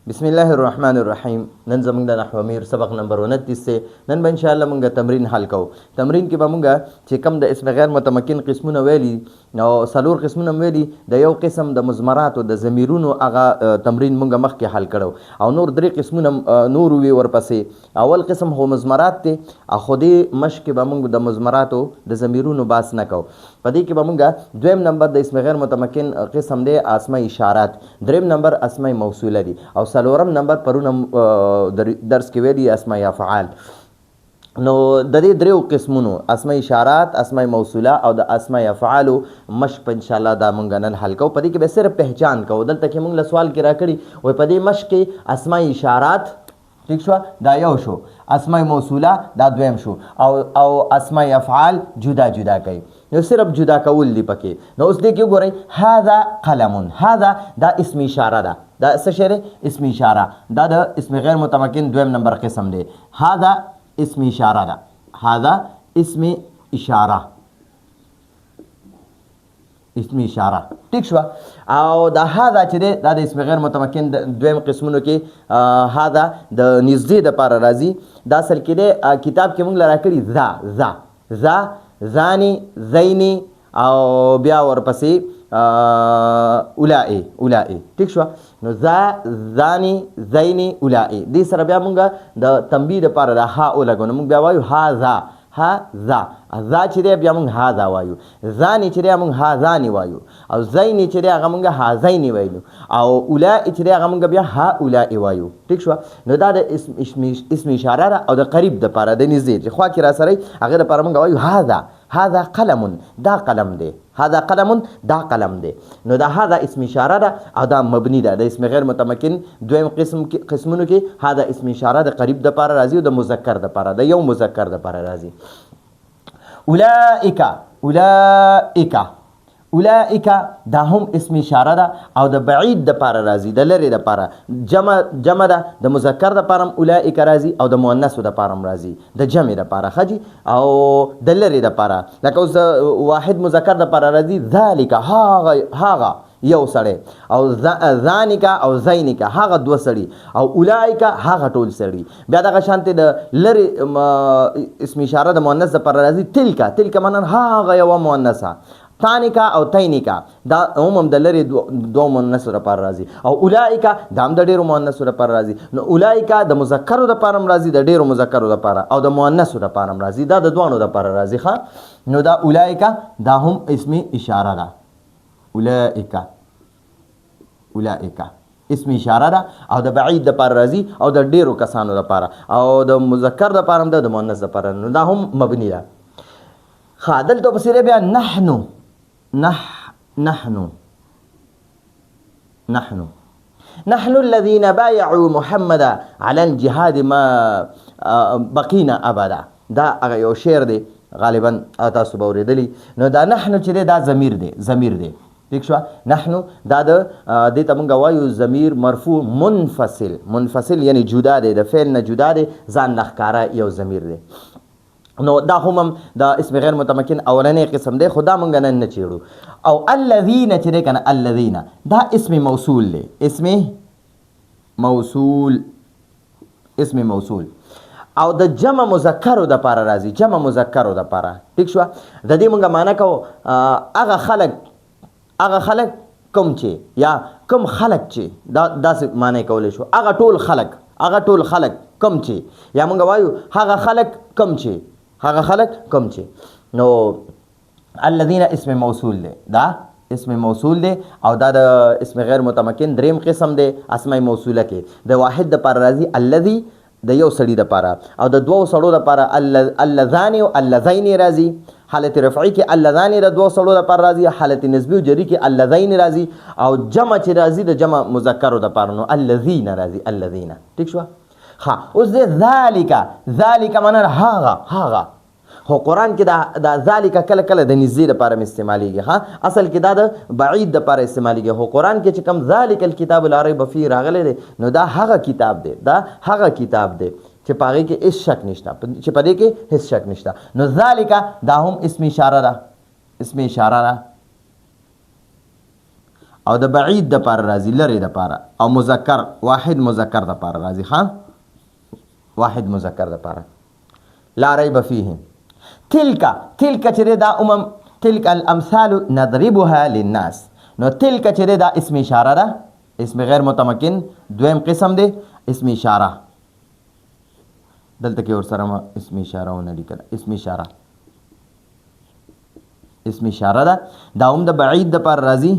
بسم الله الرحمن الرحیم. نن زمونږ د نحو امیر سبق نمبر 29 سے نن به انشاءالله مونږ تمرین حل کوو. تمرین کې به مونږ چې کم د اسم غیر متمکن قسمونه ویلي او څلور قسمونه ویلي د یو قسم د مضمراتو د ضمیرونو هغه تمرین مونږ مخکې حل کړو او نور درې قسمونه نور وی ورپسې. اول قسم هو مضمرات دی او خو دې مشق کې به مونږ د مضمراتو د ضمیرونو بحث نه کوو. په دې کې به مونږ دویم نمبر د اسم غیر متمکن قسم دی اسماء اشارات، دریم نمبر اسماء موصوله دي او څلورم نمبر پرونه درس کې ویلي اسماء افعال. نو د دې دریو قسمونو اسماء اشارات، اسماء موصوله او د اسماء افعالو مشق په انشاءالله دا مونږ نن حل کوو. په دې کې به صرف پہچان کوو. دلته کې مونږ له سوال کې راکړي وای په دې مشق کې اسماء اشارات ٹھیک شو دا یو شو، اسماء موصوله دا دویم شو او اسماء افعال جدا جدا کوي. نو صرف جدا کول دی پکې. نو اوس دې کې وګورئ هذا قلم، هذا دا اسم اشاره ده، دا څه شی دی؟ اسم اشاره. دا د اسم غیر متمکن دویم نمبر قسم دی. هذا اسم اشاره ده، هذا اسم اشاره، اسم اشاره ٹھیک شو. او دا هذا چې دی دا د اسم غیر متمکن دویم قسمونو کې هذا د نږدې دپاره راځي. دا اصل کې دی کتاب کې مونږ له راکړي ذا ذانی زینی او بیا ورپسې اولائی ٹھیک شو. نو ذا ذانی زینی اولائی دې سره بیا مونږ د تنبیه دپاره د ها او لګو. نو مونږ بیا وایو هذا ذا چې دی بیا مونږ هذا وایو، ذانی چې دی مونږ هذانی وایو او زینی چې دی هغه مونږ هذینی وایو او اولائی چې دی هغه مونږ بیا هؤلائی وایو ٹھیک شو. نو دا د اسم اشاره ده او د قریب دپاره د نږدې چې خوا کې را سره هغه دپاره مونږ وایو هذا قلم، دا قلم دی، هذا قلم دا قلم دی. نو دا هذا اسم اشاره ده او دا مبنی ده. د اسم غیر متمکن دویم قسمونو کې هذا اسم اشاره د قریب دپاره راځي او د مذکر دپاره د یو مذکر دپاره راځي. اولئک دا هم اسم اشاره ده او د بعید دپاره راځي، د لرې دپاره. جمع ده، د مذکر دپاره هم اولئک راځي او د مؤنثو دپاره هم راځي، د جمع دپاره ښه او د لرې دپاره. لکه اوس واحد مذکر دپاره راځي ذالک هاغه یو سړی او ذانک او زینک هغه دوه سړي او اولئک هغه ټول سړي. بیا دغه شانتې د لرې اسم اشاره د مؤنث دپاره راځي تلک معنا هغه یوه مؤنثه. تانیکا او تینیکا دا هم د لرې دوه مؤنثو دپاره راځي او اولئک دا هم د ډېرو مؤنثو دپاره راځي. نو اولئک د مذکرو دپاره هم راځي، د ډېرو مذکرو دپاره او د مؤنثو دپاره هم راځي، دا د دوانو دپاره راځي ښه. نو دا اولئک دا هم اسم اشاره ده، اولئک اسم اشاره ده او د بعید دپاره راځي او د ډېرو کسانو دپاره او د مذکر دپاره هم ده، د مؤنث دپاره. نو دا هم مبني ده. ښه دلته پسې بیا نحن الذين بايعوا محمد على الجهاد ما بقينا ابدا. دا هغه یو شعر دی غالبا تاسو به اورېدلی. نو دا نحن چې دی دا ضمیر دی ٹھیک شو. نحنو دا د دې ته مونږ وایو ضمیر مرفوع منفصل یعنی جدا دی، د فعل نه جدا دی، ځان نه ښکاره یو ضمیر دی. نو دا هم د اسم غیر متمکن اولنی قسم دی، خو دا مونږ نن نه چیړو. او الذین چې دی که نه الذین دا اسم موصول دی، اسم موصول او د جمع مذکرو دپاره راځي، جمع مذکرو دپاره ٹھیک شو. د دې مونږ معنا کوو هغه خلک کوم چې یا کوم خلک چې داسې معنی کولی شو. هغه ټول خلک کوم چې یا مونږ وایو هغه خلک کوم چې. نو الذین اسم موصول دی، دا اسم موصول دی او دا د اسم غیر متمکن دریم قسم دی. اسماء موصوله کې د واحد دپاره راځي الذي د یو سړي دپاره او د دوو سړو دپاره اللذان او اللذین راځي. حالت رفعی کې اللذان د دوو سړو دپاره راځي، حالت نسبی او جری کې اللذین راځي او جمع چې راځي د جمع مذکرو دپاره نو الذین راځي، الذین ٹھیک شو. ها اوس دی ذالک معنا هغه. خو قرآن کې دا ذالک کله کله د نږدې دپاره م استعمالیږي اصل کې دا د بعید دپاره استعمالیږي. خو قرآن کې چې کوم ذالک الکتاب لا ریب فیه راغلی دی نو دا هغه کتاب دی چې په هغې کې هېڅ شک نشته، چې په دې کې هېڅ شک نشته. نو ذالک دا هم اسم اشاره ده او د بعید د پاره راځي لري د پاره او مذکر واحد مذکر د پاره راځي ها واحد مذکر د پاره لا ریب فیه تلک چې دا تلک الامثال نضربها للناس نو تلک چې دا اسم اشاره ده اسم غیر متمکن دویم قسم دی اسم اشاره دلته کې ورسره ما اسم اشاره ونه لیکل اسم اشاره ده دا هم د بعید د پر راځي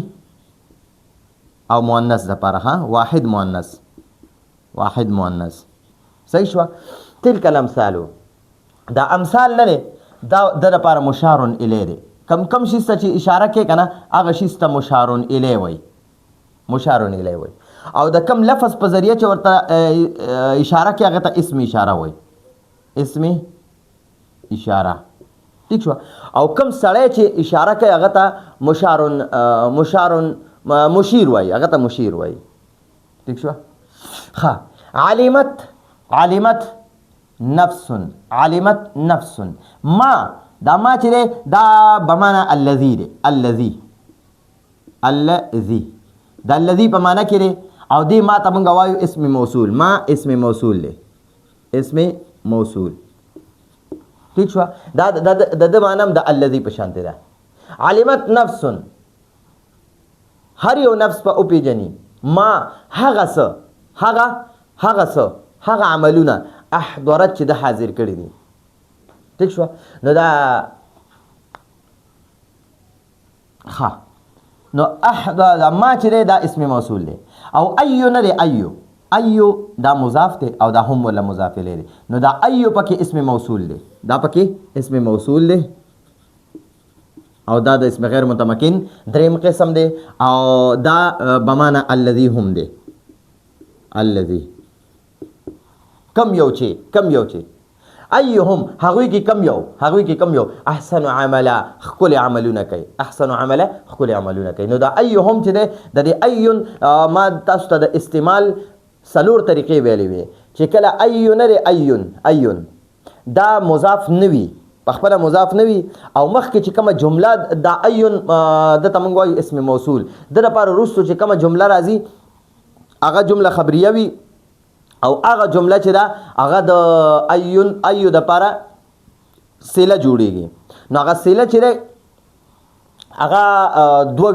او مؤنث د پر ها واحد مؤنث صحیح شو تلک الامثال دا امثال نه دا د لپاره مشار الیه دی کم شي چې اشاره کې کنه هغه شي ته مشار الیه وای او د کم لفظ په ذریعہ چې ورته اشاره کې هغه ته اسم اشاره وای ٹھیک شو او کم سړی چې اشاره کوي هغه ته مشیر وای ٹھیک شو ها علمت نفس ما دا ما چې دا بمانه الذی دا الذی په معنا کې او دی ما ته مونږ وایو اسم موصول ما اسم موصول ٹھیک شو دا د معنا د الذی په شان دی علمت نفس هر یو نفس په او پیجنی ما هغه عملونه احضرت چې د حاضر کړی دي ٹھیک شو نو دا نو احضر ما چې دا اسم موصول دی او ایو نه دی ایو دا مضاف دی او دا هم ولا مضاف الیه دی نو دا ایو پکې اسم موصول دی او دا د اسم غیر متمکن دریم قسم دی او دا بمانه الذی هم دی الذی کم یو چې ایهم هغوی کې کم یو احسن عملا خپل عملونه کوي نو دا ایهم چې دی د دې ایون ما تاسو ته د استعمال سلور طریقې ویلې وي چې کله ایون دا مضاف نوي په خپل مضاف نوي او مخکې چې کومه جمله دا ایون د تمنګ وایو اسم موصول د لپاره وروسته چې کومه جمله راځي هغه جمله خبریه وي او هغه جمله چې دا هغه د ایو د لپاره سله جوړیږي نو هغه سله چې هغه دوه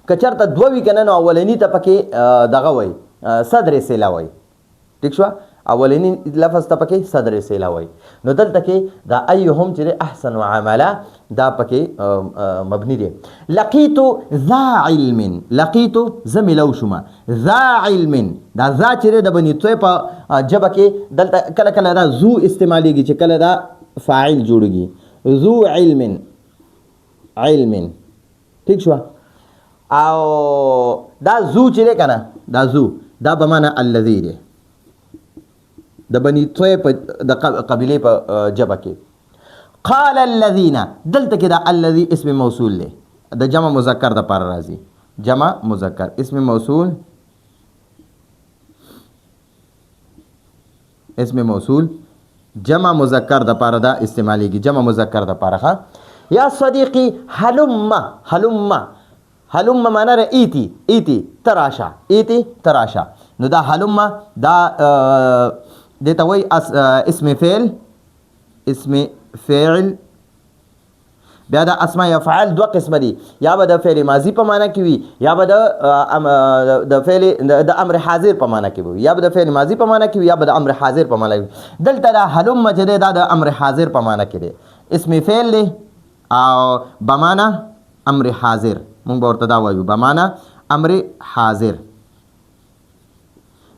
کچرته دوه وي کنه نو اولنی ته پکې دغه وای صدر سله وای ٹھیک شو اولنی لفظ ته پکې صدر سله وای نو دلته کې دا ایهم چې احسن عملا دا پکې مبني دی لقیت ذا علم زملو شما ذا علم دا ذا چې د بنی توي په جبه کې دلته کله دا ذو استعماليږي چې کله دا فاعل جوړيږي ذو علم ٹھیک شو او دا ذو چې کنه دا بمانه الذی دی د بنی توی په د قبیله په جبه کې قال الذين دلته کې دا الذي اسم موصول دی د جمع مذکر د پر راځي جمع مذکر اسم موصول جمع مذکر د پر دا استعماليږي جمع مذکر د پر ها یا صدیقی هلم معنا ایتی تراشا نو دا هلم دا دیتا وی اسم فعل بیا دا اسماء افعال دو قسم دي یا به د فعل ماضی په معنا کې وي یا به د فعل د امر حاضر په معنا کې وي یا به د فعل ماضی په معنا کې وي یا به د امر حاضر په معنا کې دلته دا هلم چې دا د امر حاضر په معنا کې دی اسم فعل دی او بمانه امر حاضر مونږ ورته دا وایو بمانه امر حاضر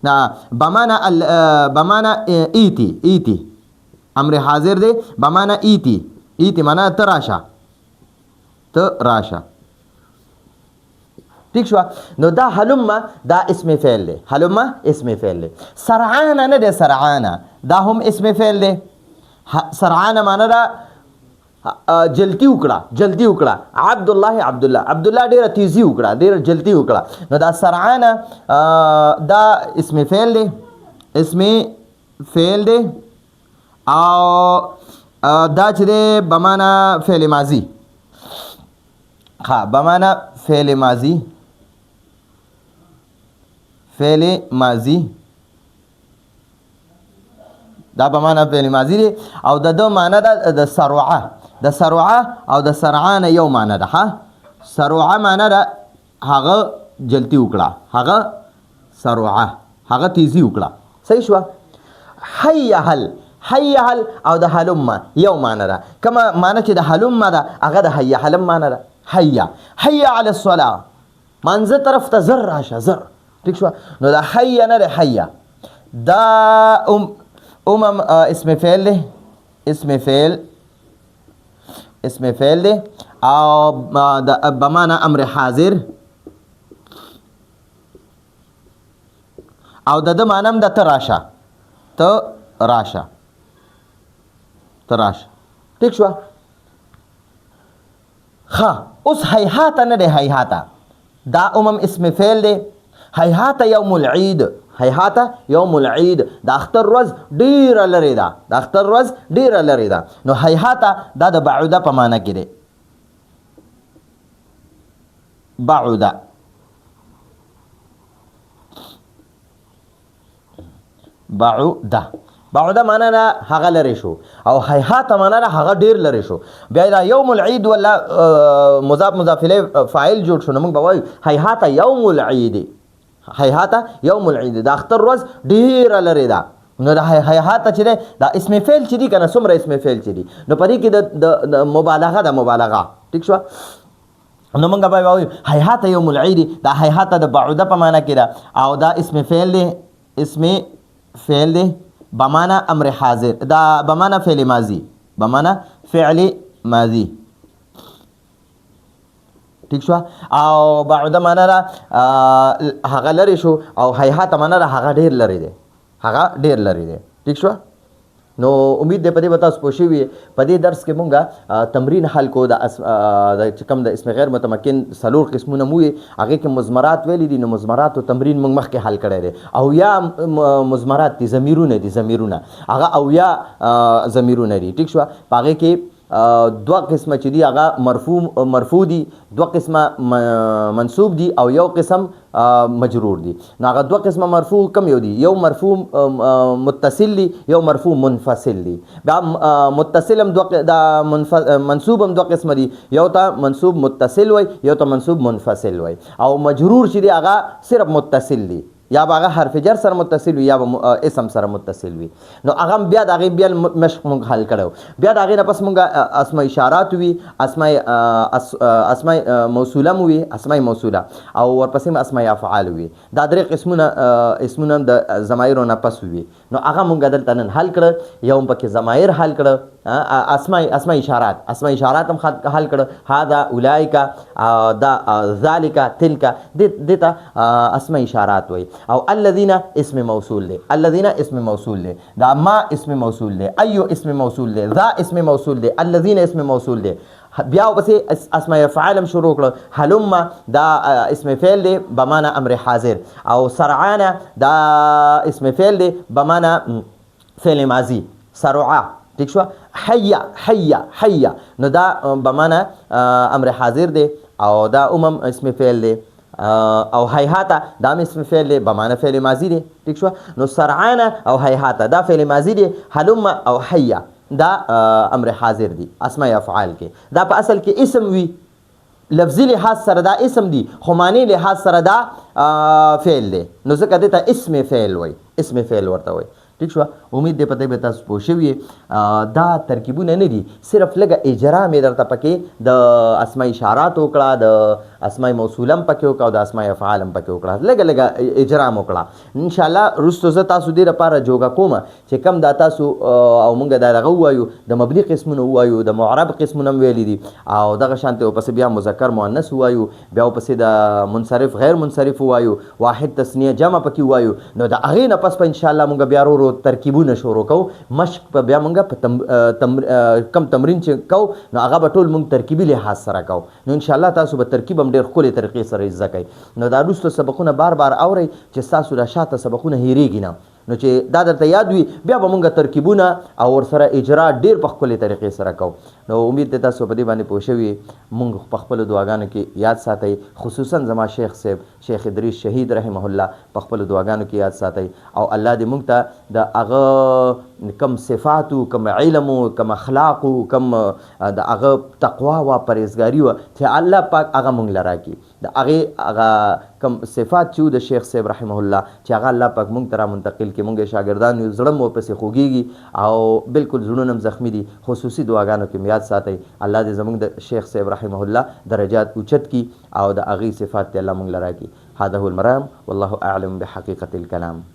نا بمانه ایتی امر حاضر دی بمانه ایتی معنا تراشا ٹھیک شو نو دا حلم دا اسم فعل دی سرعان نه دی سرعان دا هم اسم فعل دی سرعان معنا دا جلتی وکړه عبد الله ډیر تیزی وکړه ډیر جلتی وکړه نو دا سرعان دا اسم فعل دی او دا چې دی بمانه فعل ماضی بمانه فعل ماضی فعل ماضی دا په معنا فعل ماضی دی او د دو معنا ده د سرعه د سرعه او د سرعان یو معنا ده ها سرعه معنا ده هغه جلتی وکړه هغه سرعه هغه تیزی وکړه صحیح شو حی هل او د حلم یو معنا ده کما معنا چې د حلم ده هغه د حی حلم معنا ده حی علی الصلاه منځ طرف ته زر راشه زر ٹھیک شو نو دا حی نه ده حی دا اسم فعل ده اسم فعل ده او بمعنى امر حاضر او د معنی د تراشه ٹھیک شو اوس هیهات نه ده هیهات دا اسم فعل ده هیهات یوم العید هیهات یوم العید د اختر ورځ ډیره لري ده د اختر ورځ ډیره لري ده نو هیهات دا د بعوده په معنا کې ده بعوده معنا نه هغه لري شو او هیهات معنا نه هغه ډیر لري شو بیا دا یوم العید ولا مضاف الیه فاعل جوړ شو نو موږ به وایو هیهات یوم العید هیهات یوم العید د اختر ورځ ډیره لري ده نو د هیهات چې ده دا اسم فعل چې دي کنه څومره اسم فعل چې دي نو په دې کې د مبالغه ټیک شو نو موږ به وایو هیهات یوم العید دا هیهات د بعوده په معنا کې ده او دا اسم فعل ده بمعنى امر حاضر دا بمعنى فعل ماضي ٹھیک شو او بعوده معنا را هغه لري شو او هیهات معنا را هغه ډیر لري دی ٹھیک شو نو امید ده په دې وتا سپوشي وي په دې درس کې مونږه تمرین حل کو د کوم د اسم غیر متمکن سلور قسمونه مو هغه کې مضمرات ویلي دي نو مضمرات او تمرین مونږ مخکې حل کړی دی او یا مضمرات دي ضمیرونه هغه او یا ضمیرونه دي ٹھیک شو هغه کې دو قسمه چې دي هغه مرفوع دي دو قسمه منصوب دي او یو قسم مجرور دي نو هغه دو قسمه مرفوع کم یو دي یو مرفوع متصل دي یو مرفوع منفصل دي دا متصل هم دا منصوب هم دو قسمه دي یو ته منصوب متصل وای یو ته منصوب منفصل وای او مجرور چې دي هغه صرف متصل دي یا به هغه حرف جر سره متصل وي یا به اسم سره متصل وي نو هغه بیا د هغې بیا مشق مونږ حل کړی بیا د هغې نه پس مونږ اسماء اشارات وي اسماء موصوله مو وي اسماء موصوله او ورپسې اسماء افعال وي دا درې اسمونه د ضمایرو نه پس وي نو هغه مونږ دلته نن حل کړه یو پکې ضمایر حل کړه اسماء اشارات هم حل کړه هذا اولئک دا ذالک تلک دته اسماء اشارات وي او الذين اسم موصول له الذين اسم موصول له دا ما اسم موصول له ايو اسم موصول له ذا اسم موصول له الذين اسم موصول له بیا پسې اسماء افعال شروع کړه حلم دا اسم فعل دی بمعنى امر حاضر او سرعان دا اسم فعل دی بمعنى فعل ماضي سرعه ٹھیک شو حي نو دا بمعنى امر حاضر دی او دا اسم فعل دی او هیهات دا اسم فعل دی بمعنى فعل ماضی دی ٹھیک شو نو سرعان او هیهات دا فعل ماضی دی حلم او حي دا امر حاضر دی اسماء افعال کې دا په اصل کې اسم وی لفظي لحاظ سره دا اسم دی خو معنی لحاظ سره دا فعل دی نو ځکه دې ته اسم فعل ورته وای ٹھیک شو امید دې پته به تاسو پوه شوي دا ترکیبونه نه دي صرف لږه اجرا مې درته پکې د اسماء اشارات وکړه د اسماء موصوله هم پکې وکړه او د اسماء افعال هم پکې وکړه لږه اجرا م وکړه انشاءالله وروستو زه تاسو دې لپاره جوګه کوم چې کم دا تاسو او مونږ دا دغه ووایو د مبني قسمونه ووایو د معرب قسمونه هم ویلي دي او دغه شانتې ورپسې بیا مذکر مؤنث ووایو بیا ورپسې د منصرف غیر منصرف ووایو واحد تثنیه جمع پکې ووایو نو د هغې نه پس په انشاءالله مونږ بیا ورو ترکیبونه شروع کوو مشق په بیا مونږ په کم تمرین چې کوو نو هغه به ټول مونږ ترکیبي لحاظ سره کوو نو انشاءالله تاسو به ترکیب هم ډېر ښکلې طریقې سره زده کوئ نو دا وروستو سبقونه بار اورئ چې ستاسو دا شاته سبقونه هېرېږي نه نو چې دا درته یاد وي بیا به مونږ ترکیبونه او ورسره اجرا ډېر په ښکلې طریقې سره کوو. نو امید دی تاسو په دې باندې پوه شوي مونږ په خپلو دعاګانو کې یاد ساتئ، خصوصا زما شیخ صاحب شیخ ادریس شهید رحمه الله په خپلو دعاګانو کې یاد ساتئ، او الله دې مونږ ته د هغه کم صفاتو، کم علمو، کم اخلاقو، کم د هغه تقوا وه، پرهیزګاري وه چې الله پاک هغه مونږ له راکړي. د هغه کم صفات چې د شیخ صاحب رحمه الله چې هغه الله پاک مونږ ته را منتقل کړي. مونږ شاګردان یو، زړه مو پسې خوږېږي او بالکل زړونه هم زخمي دي. خصوصي دعاګانو کې یاد ساتئ. الله دې زمونږ د شیخ صاحب رحمه الله درجات اوچت کړي او د هغې صفات ته الله مونږ له راکړي. هذا هو المرام والله أعلم بحقيقة الكلام.